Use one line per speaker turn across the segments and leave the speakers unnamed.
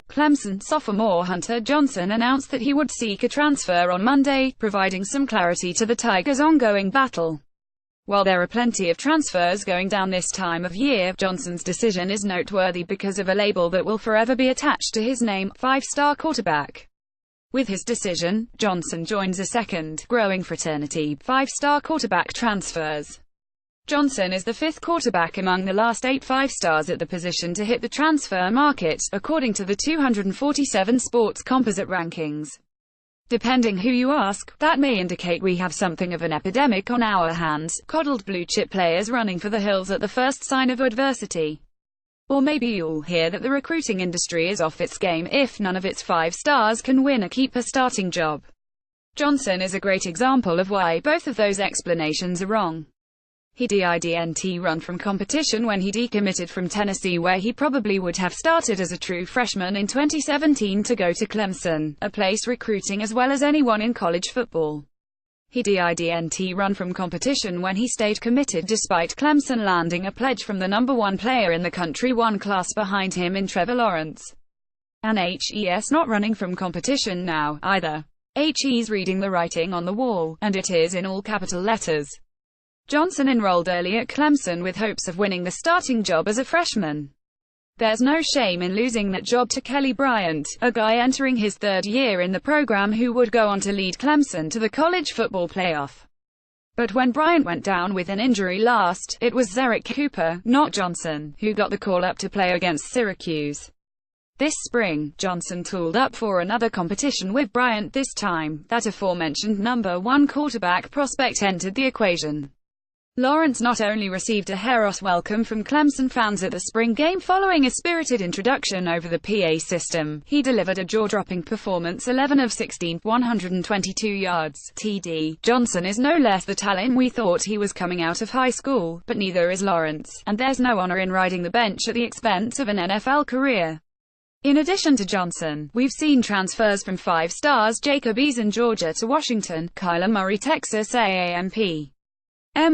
Clemson sophomore Hunter Johnson announced that he would seek a transfer on Monday, providing some clarity to the Tigers' ongoing battle. While there are plenty of transfers going down this time of year, Johnson's decision is noteworthy because of a label that will forever be attached to his name: five-star quarterback. With his decision, Johnson joins a second, growing fraternity: five-star quarterback transfers. Johnson is the fifth quarterback among the last 8 five-stars at the position to hit the transfer market, according to the 247 Sports Composite rankings. Depending who you ask, that may indicate we have something of an epidemic on our hands, coddled blue-chip players running for the hills at the first sign of adversity. Or maybe you'll hear that the recruiting industry is off its game if none of its 5 stars can win a keeper starting job. Johnson is a great example of why both of those explanations are wrong. He didn't run from competition when he decommitted from Tennessee, where he probably would have started as a true freshman in 2017, to go to Clemson, a place recruiting as well as anyone in college football. He didn't run from competition when he stayed committed despite Clemson landing a pledge from the number 1 player in the country, one class behind him, in Trevor Lawrence. And he's not running from competition now, either. He's reading the writing on the wall, and it is in all capital letters. Johnson enrolled early at Clemson with hopes of winning the starting job as a freshman. There's no shame in losing that job to Kelly Bryant, a guy entering his 3rd year in the program who would go on to lead Clemson to the college football playoff. But when Bryant went down with an injury last, it was Zerrick Cooper, not Johnson, who got the call up to play against Syracuse. This spring, Johnson tooled up for another competition with Bryant. This time, that aforementioned number 1 quarterback prospect entered the equation. Lawrence not only received a heroic welcome from Clemson fans at the spring game following a spirited introduction over the PA system, he delivered a jaw-dropping performance: 11 of 16, 122 yards, TD. Johnson is no less the talent we thought he was coming out of high school, but neither is Lawrence, and there's no honor in riding the bench at the expense of an NFL career. In addition to Johnson, we've seen transfers from 5 stars Jacob Eason, Georgia, to Washington; Kyler Murray, Texas A&M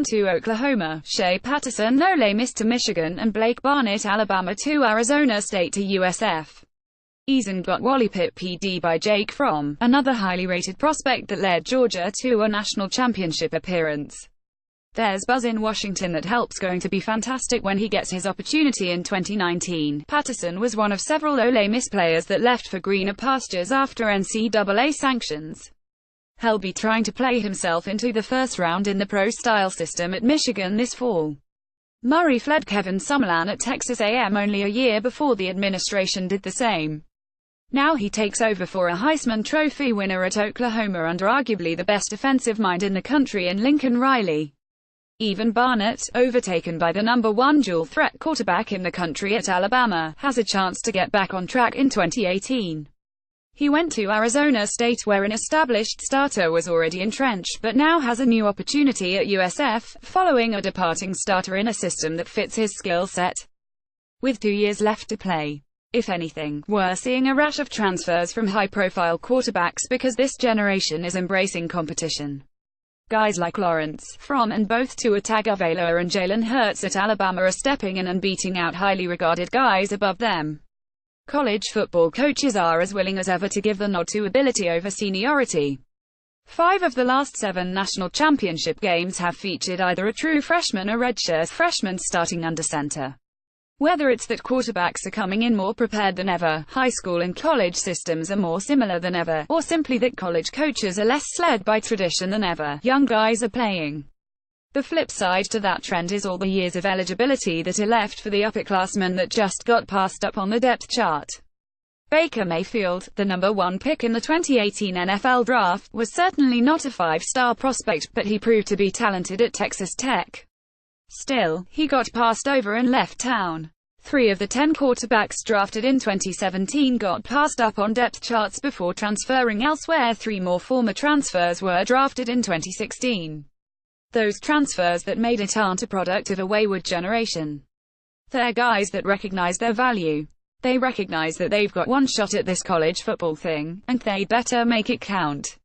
to Oklahoma; Shea Patterson, Ole Miss to Michigan; and Blake Barnett, Alabama to Arizona State to USF. Eason got Wally Pitt PD by Jake Fromm, another highly rated prospect that led Georgia to a national championship appearance. There's buzz in Washington that help's going to be fantastic when he gets his opportunity in 2019. Patterson was one of several Ole Miss players that left for greener pastures after NCAA sanctions. He'll be trying to play himself into the first round in the pro-style system at Michigan this fall. Murray fled Kevin Summerlin at Texas A&M only a year before the administration did the same. Now he takes over for a Heisman Trophy winner at Oklahoma under arguably the best offensive mind in the country in Lincoln Riley. Even Barnett, overtaken by the number 1 dual-threat quarterback in the country at Alabama, has a chance to get back on track in 2018. He went to Arizona State where an established starter was already entrenched, but now has a new opportunity at USF, following a departing starter in a system that fits his skill set. With 2 years left to play, if anything, we're seeing a rash of transfers from high-profile quarterbacks because this generation is embracing competition. Guys like Lawrence, Fromm, and both Tua Tagovailoa and Jalen Hurts at Alabama are stepping in and beating out highly regarded guys above them. College football coaches are as willing as ever to give the nod to ability over seniority. 5 of the last 7 national championship games have featured either a true freshman or redshirt freshman starting under center. Whether it's that quarterbacks are coming in more prepared than ever, high school and college systems are more similar than ever, or simply that college coaches are less led by tradition than ever, young guys are playing. The flip side to that trend is all the years of eligibility that are left for the upperclassmen that just got passed up on the depth chart. Baker Mayfield, the number 1 pick in the 2018 NFL Draft, was certainly not a 5-star prospect, but he proved to be talented at Texas Tech. Still, he got passed over and left town. 3 of the 10 quarterbacks drafted in 2017 got passed up on depth charts before transferring elsewhere. 3 more former transfers were drafted in 2016. Those transfers that made it aren't a product of a wayward generation. They're guys that recognize their value. They recognize that they've got one shot at this college football thing, and they better make it count.